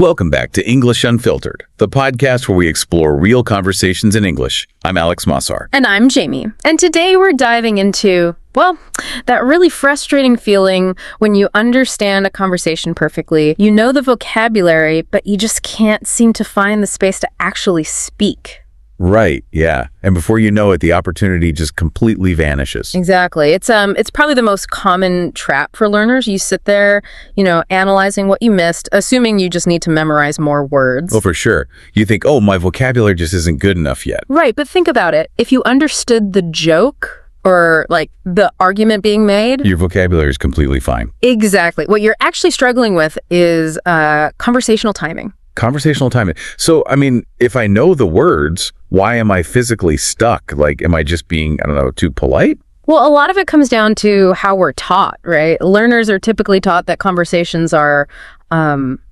Welcome back to English Unfiltered, the podcast where we explore real conversations in English. I'm Alex Mossar. And I'm Jamie. And today we're diving into, well, that really frustrating feeling when you understand a conversation perfectly. You know the vocabulary, but you just can't seem to find the space to actually speak. Right, yeah. And before you know it, the opportunity just completely vanishes. Exactly. It's probably the most common trap for learners. You sit there, analyzing what you missed, assuming you just need to memorize more words. Oh, for sure. You think, oh, my vocabulary just isn't good enough yet. Right, but think about it. If you understood the joke or like the argument being made, your vocabulary is completely fine. Exactly. What you're actually struggling with is conversational timing. Conversational timing. So, if I know the words, why am I physically stuck? Like, am I just being, too polite? Well, a lot of it comes down to how we're taught, right? Learners are typically taught that conversations are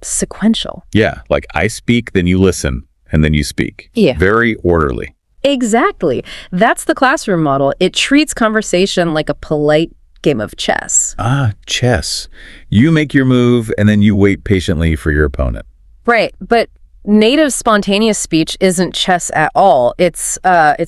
sequential. Yeah, like I speak, then you listen, and then you speak. Yeah. Very orderly. Exactly. That's the classroom model. It treats conversation like a polite game of chess. Ah, chess. You make your move, and then you wait patiently for your opponent. Right, but native spontaneous speech isn't chess at all. It's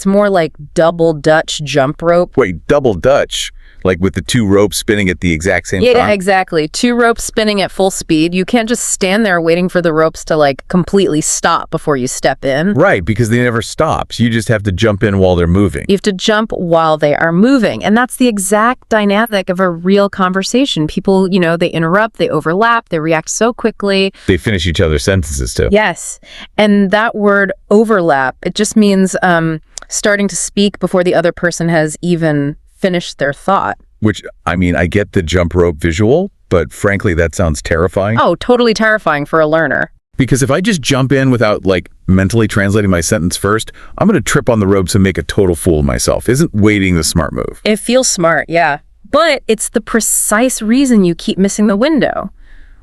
more like double Dutch jump rope. Wait, double Dutch? Like with the two ropes spinning at the exact same time? Yeah, exactly. Two ropes spinning at full speed. You can't just stand there waiting for the ropes to completely stop before you step in. Right, because they never stop. So you just have to jump in while they're moving. You have to jump while they are moving. And that's the exact dynamic of a real conversation. People, they interrupt, they overlap, they react so quickly. They finish each other's sentences too. Yes. And that word overlap, it just means starting to speak before the other person has even finished their thought. Which, I get the jump rope visual, but frankly, that sounds terrifying. Oh, totally terrifying for a learner. Because if I just jump in without, mentally translating my sentence first, I'm going to trip on the ropes and make a total fool of myself. Isn't waiting the smart move? It feels smart, yeah. But it's the precise reason you keep missing the window.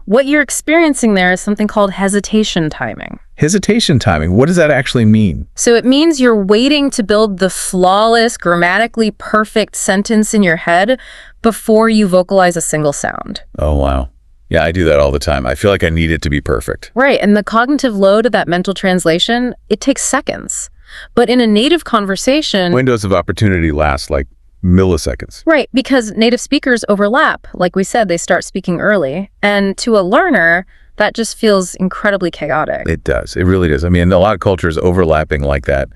What you're experiencing there is something called hesitation timing. Hesitation timing? What does that actually mean? So it means you're waiting to build the flawless, grammatically perfect sentence in your head before you vocalize a single sound. Oh, wow. Yeah, I do that all the time. I feel like I need it to be perfect. Right, and the cognitive load of that mental translation, it takes seconds. But in a native conversation... Windows of opportunity last milliseconds. Right, because native speakers overlap. Like we said, they start speaking early. And to a learner, that just feels incredibly chaotic. It does. It really does. In a lot of cultures, overlapping like that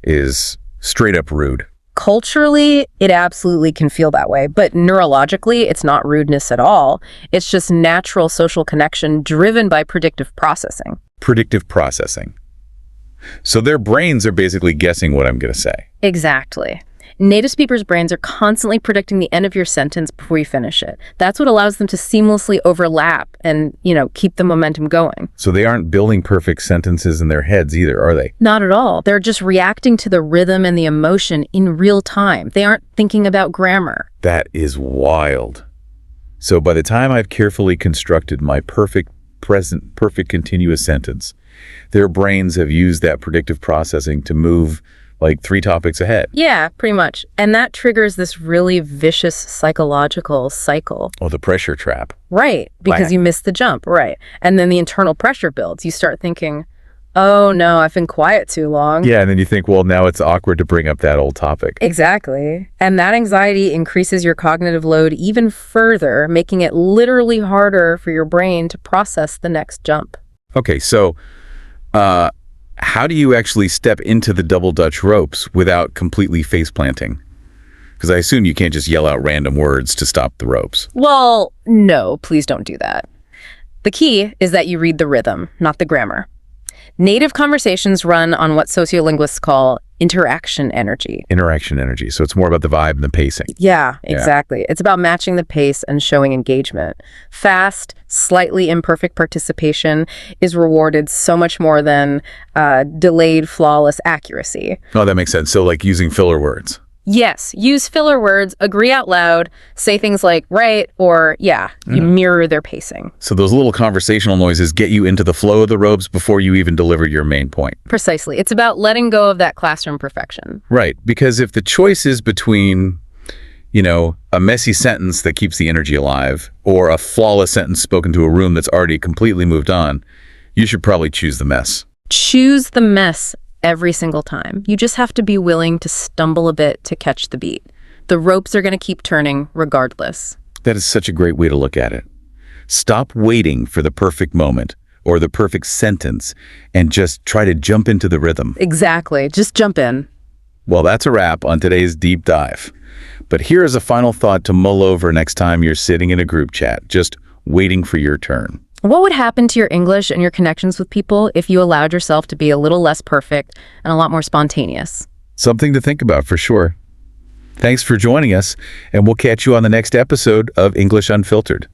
is straight up rude. Culturally, it absolutely can feel that way. But neurologically, it's not rudeness at all. It's just natural social connection driven by predictive processing. Predictive processing. So their brains are basically guessing what I'm going to say. Exactly. Native speakers' brains are constantly predicting the end of your sentence before you finish it. That's what allows them to seamlessly overlap and, keep the momentum going. So they aren't building perfect sentences in their heads either, are they? Not at all. They're just reacting to the rhythm and the emotion in real time. They aren't thinking about grammar. That is wild. So by the time I've carefully constructed my perfect continuous sentence, their brains have used that predictive processing to move 3 topics ahead. Yeah, pretty much. And that triggers this really vicious psychological cycle. Oh, the pressure trap. Right, because you missed the jump, right. And then the internal pressure builds. You start thinking, oh no, I've been quiet too long. Yeah, and then you think, well, now it's awkward to bring up that old topic. Exactly. And that anxiety increases your cognitive load even further, making it literally harder for your brain to process the next jump. Okay, so how do you actually step into the double Dutch ropes without completely face planting? Because I assume you can't just yell out random words to stop the ropes. Well, no, please don't do that. The key is that you read the rhythm, not the grammar. Native conversations run on what sociolinguists call interaction energy. Interaction energy. So it's more about the vibe and the pacing. Yeah, exactly. Yeah. It's about matching the pace and showing engagement. Fast, slightly imperfect participation is rewarded so much more than delayed, flawless accuracy. Oh, that makes sense. So using filler words. Yes, use filler words, agree out loud, say things like right or yeah, you mirror their pacing. So those little conversational noises get you into the flow of the ropes before you even deliver your main point. Precisely. It's about letting go of that classroom perfection. Right, because if the choice is between, a messy sentence that keeps the energy alive or a flawless sentence spoken to a room that's already completely moved on, You should probably choose the mess. Choose the mess every single time. You just have to be willing to stumble a bit to catch the beat. The ropes are going to keep turning regardless. That is such a great way to look at it. Stop waiting for the perfect moment or the perfect sentence and just try to jump into the rhythm. Exactly. Just jump in. Well, that's a wrap on today's deep dive. But here is a final thought to mull over next time you're sitting in a group chat, just waiting for your turn. What would happen to your English and your connections with people if you allowed yourself to be a little less perfect and a lot more spontaneous? Something to think about for sure. Thanks for joining us, and we'll catch you on the next episode of English Unfiltered.